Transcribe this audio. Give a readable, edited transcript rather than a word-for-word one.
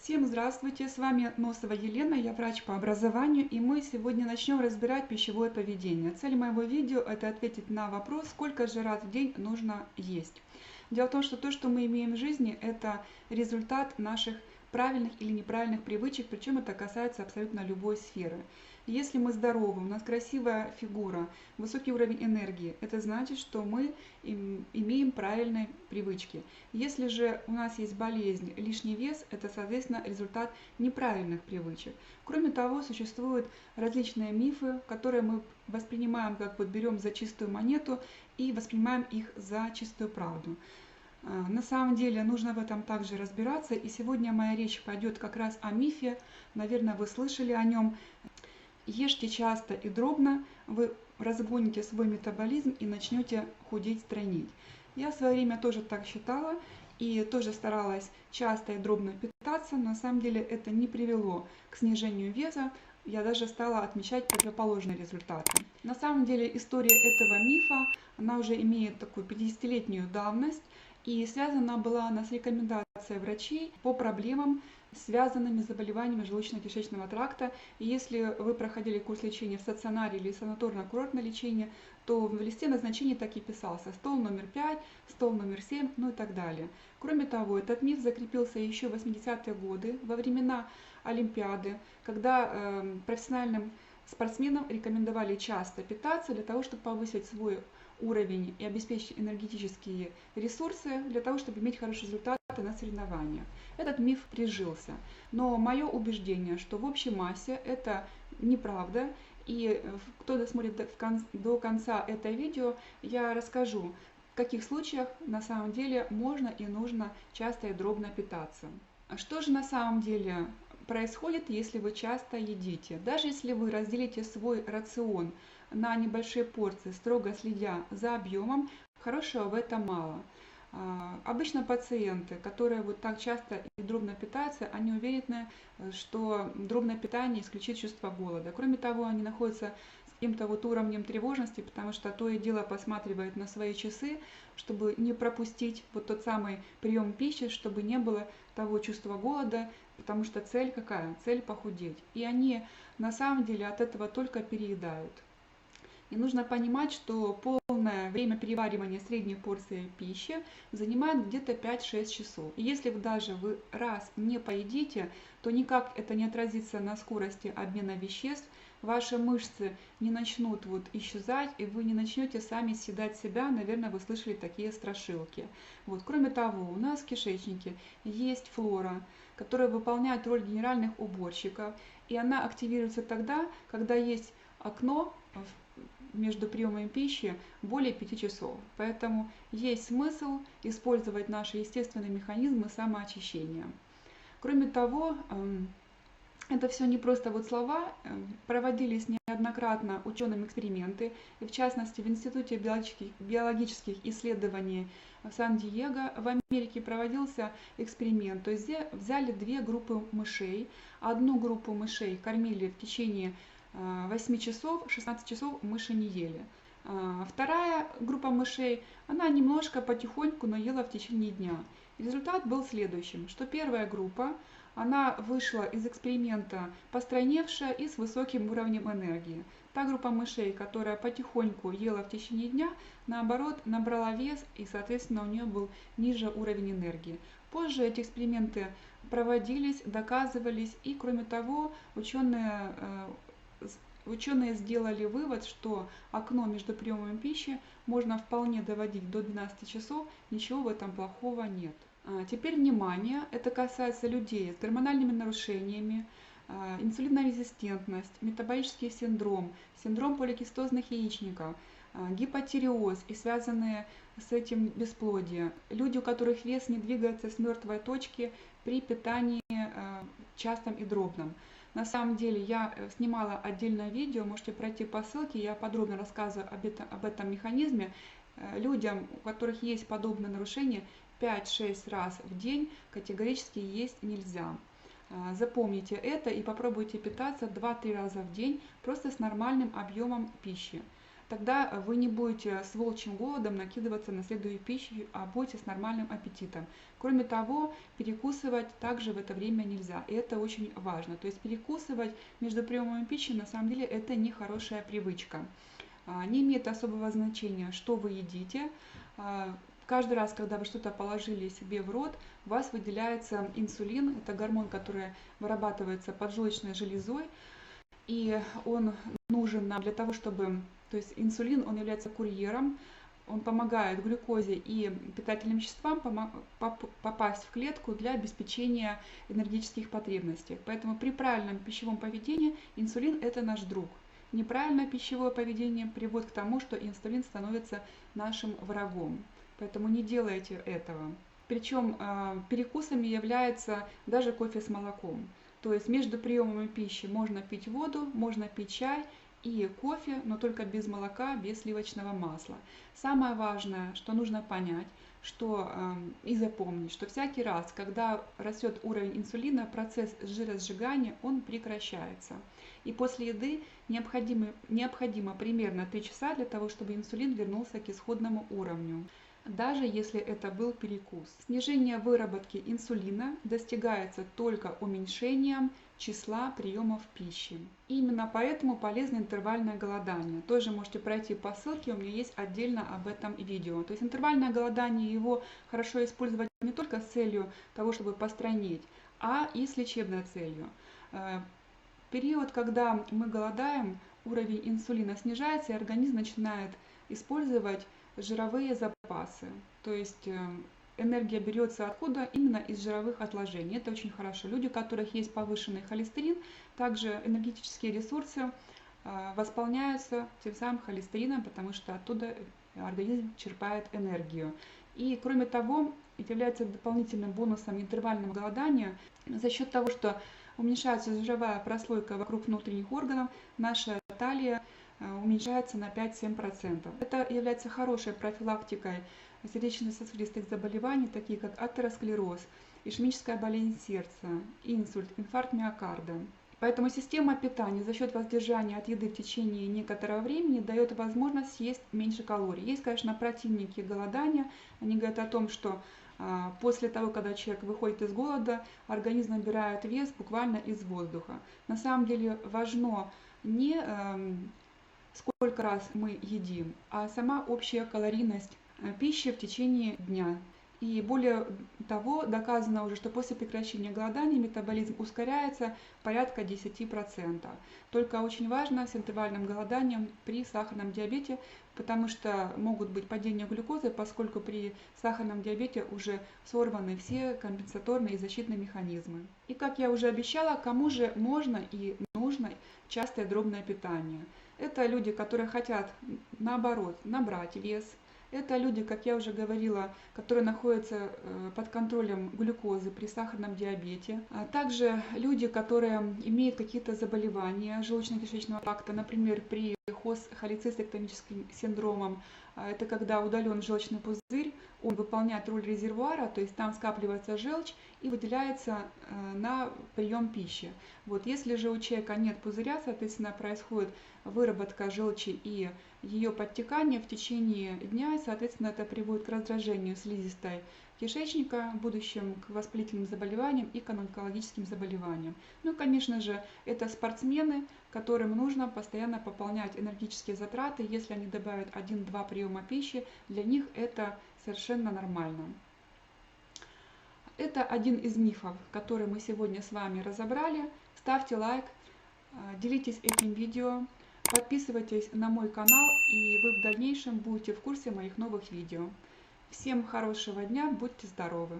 Всем здравствуйте, с вами Носова Елена, я врач по образованию, и мы сегодня начнем разбирать пищевое поведение. Цель моего видео – это ответить на вопрос, сколько же раз в день нужно есть. Дело в том, что то, что мы имеем в жизни, это результат наших правильных или неправильных привычек, причем это касается абсолютно любой сферы. Если мы здоровы, у нас красивая фигура, высокий уровень энергии, это значит, что мы имеем правильные привычки. Если же у нас есть болезнь, лишний вес, это, соответственно, результат неправильных привычек. Кроме того, существуют различные мифы, которые мы воспринимаем, как вот берем за чистую монету и воспринимаем их за чистую правду. На самом деле нужно в этом также разбираться, и сегодня моя речь пойдет как раз о мифе, наверное, вы слышали о нем. Ешьте часто и дробно, вы разгоните свой метаболизм и начнете худеть, стройнеть. Я в свое время тоже так считала и тоже старалась часто и дробно питаться. На самом деле это не привело к снижению веса. Я даже стала отмечать противоположные результаты. На самом деле история этого мифа, она уже имеет такую 50-летнюю давность. И связана была она с рекомендацией врачей по проблемам, связанными с заболеваниями желудочно-кишечного тракта. И если вы проходили курс лечения в стационаре или санаторно-курортное лечение, то в листе назначений так и писался: стол номер 5, стол номер 7, ну и так далее. Кроме того, этот миф закрепился еще в 80-е годы, во времена Олимпиады, когда профессиональным спортсменам рекомендовали часто питаться для того, чтобы повысить свой уровень и обеспечить энергетические ресурсы для того, чтобы иметь хорошие результаты на соревнованиях. Этот миф прижился. Но мое убеждение, что в общей массе это неправда. И кто досмотрит до конца это видео, я расскажу, в каких случаях на самом деле можно и нужно часто и дробно питаться. Что же на самом деле происходит, если вы часто едите? Даже если вы разделите свой рацион на небольшие порции, строго следя за объемом, хорошего в этом мало. Обычно пациенты, которые вот так часто и дробно питаются, они уверены, что дробное питание исключит чувство голода. Кроме того, они находятся с каким-то вот уровнем тревожности, потому что то и дело посматривают на свои часы, чтобы не пропустить вот тот самый прием пищи, чтобы не было того чувства голода, потому что цель какая? Цель похудеть. И они на самом деле от этого только переедают. И нужно понимать, что полное время переваривания средней порции пищи занимает где-то 5-6 часов. И если даже вы раз не поедите, то никак это не отразится на скорости обмена веществ, ваши мышцы не начнут исчезать, и вы не начнете сами съедать себя. Наверное, вы слышали такие страшилки. Кроме того, у нас в кишечнике есть флора, которая выполняет роль генеральных уборщиков, и она активируется тогда, когда есть окно между приемами пищи более 5 часов. Поэтому есть смысл использовать наши естественные механизмы самоочищения. Кроме того, это все не просто слова. Проводились неоднократно учеными эксперименты, и в частности в Институте биологических исследований в Сан-Диего в Америке проводился эксперимент. То есть взяли две группы мышей. Одну группу мышей кормили в течение 8 часов, 16 часов мыши не ели. Вторая группа мышей, она немножко потихоньку, но ела в течение дня. Результат был следующим, что первая группа, она вышла из эксперимента постройневшая и с высоким уровнем энергии. Та группа мышей, которая потихоньку ела в течение дня, наоборот, набрала вес, и, соответственно, у нее был ниже уровень энергии. Позже эти эксперименты проводились, доказывались, и, кроме того, Ученые сделали вывод, что окно между приемами пищи можно вполне доводить до 12 часов, ничего в этом плохого нет. Теперь внимание, это касается людей с гормональными нарушениями, инсулинорезистентность, метаболический синдром, синдром поликистозных яичников, гипотиреоз и связанные с этим бесплодие, люди, у которых вес не двигается с мертвой точки при питании частом и дробном. На самом деле я снимала отдельное видео, можете пройти по ссылке, я подробно рассказываю об этом механизме. Людям, у которых есть подобное нарушение, 5-6 раз в день категорически есть нельзя. Запомните это и попробуйте питаться 2-3 раза в день просто с нормальным объемом пищи. тогда вы не будете с волчьим голодом накидываться на следующую пищу, а будете с нормальным аппетитом. Кроме того, перекусывать также в это время нельзя, и это очень важно. То есть перекусывать между приемами пищи на самом деле это не хорошая привычка. Не имеет особого значения, что вы едите. Каждый раз, когда вы что-то положили себе в рот, у вас выделяется инсулин. Это гормон, который вырабатывается поджелудочной железой. И он нужен нам для того, чтобы... То есть инсулин, он является курьером. Он помогает глюкозе и питательным веществам попасть в клетку для обеспечения энергетических потребностей. Поэтому при правильном пищевом поведении инсулин – это наш друг. Неправильное пищевое поведение приводит к тому, что инсулин становится нашим врагом. Поэтому не делайте этого. Причем перекусами является даже кофе с молоком. То есть между приемами пищи можно пить воду, можно пить чай и кофе, но только без молока, без сливочного масла. Самое важное, что нужно понять, и запомнить, что всякий раз, когда растет уровень инсулина, процесс жиросжигания, он прекращается. И после еды необходимо примерно 3 часа для того, чтобы инсулин вернулся к исходному уровню, даже если это был перекус. Снижение выработки инсулина достигается только уменьшением числа приемов пищи. Именно поэтому полезно интервальное голодание. Тоже можете пройти по ссылке, у меня есть отдельно об этом видео. То есть интервальное голодание, его хорошо использовать не только с целью того, чтобы постройнеть, а и с лечебной целью. Период, когда мы голодаем, уровень инсулина снижается, и организм начинает использовать жировые запасы. То есть энергия берется откуда? Именно из жировых отложений. Это очень хорошо. Люди, у которых есть повышенный холестерин, также энергетические ресурсы восполняются тем самым холестерином, потому что оттуда организм черпает энергию. И кроме того, является дополнительным бонусом интервального голодания за счет того, что уменьшается жировая прослойка вокруг внутренних органов, наша талия уменьшается на 5-7%. Это является хорошей профилактикой сердечно-сосудистых заболеваний, таких как атеросклероз, ишемическая болезнь сердца, инсульт, инфаркт миокарда. Поэтому система питания за счет воздержания от еды в течение некоторого времени дает возможность съесть меньше калорий. Есть, конечно, противники голодания. Они говорят о том, что после того, когда человек выходит из голода, организм набирает вес буквально из воздуха. На самом деле важно не сколько раз мы едим, а сама общая калорийность пищи в течение дня. И более того, доказано уже, что после прекращения голодания метаболизм ускоряется порядка 10%. Только очень важно с интервальным голоданием при сахарном диабете, потому что могут быть падения глюкозы, поскольку при сахарном диабете уже сорваны все компенсаторные и защитные механизмы. И как я уже обещала, кому же можно и нужно частое дробное питание? Это люди, которые хотят, наоборот, набрать вес. Это люди, как я уже говорила, которые находятся под контролем глюкозы при сахарном диабете. А также люди, которые имеют какие-то заболевания желудочно-кишечного тракта, например, при холецистектомическим синдромом. Это когда удален желчный пузырь, он выполняет роль резервуара, то есть там скапливается желчь и выделяется на прием пищи. Вот, если же у человека нет пузыря, соответственно, происходит выработка желчи и ее подтекание в течение дня, и, соответственно, это приводит к раздражению слизистой кишечника, в будущем к воспалительным заболеваниям и к онкологическим заболеваниям. Ну и, конечно же, это спортсмены, которым нужно постоянно пополнять энергетические затраты. Если они добавят 1-2 приема пищи, для них это совершенно нормально. Это один из мифов, который мы сегодня с вами разобрали. Ставьте лайк, делитесь этим видео, подписывайтесь на мой канал, и вы в дальнейшем будете в курсе моих новых видео. Всем хорошего дня, будьте здоровы!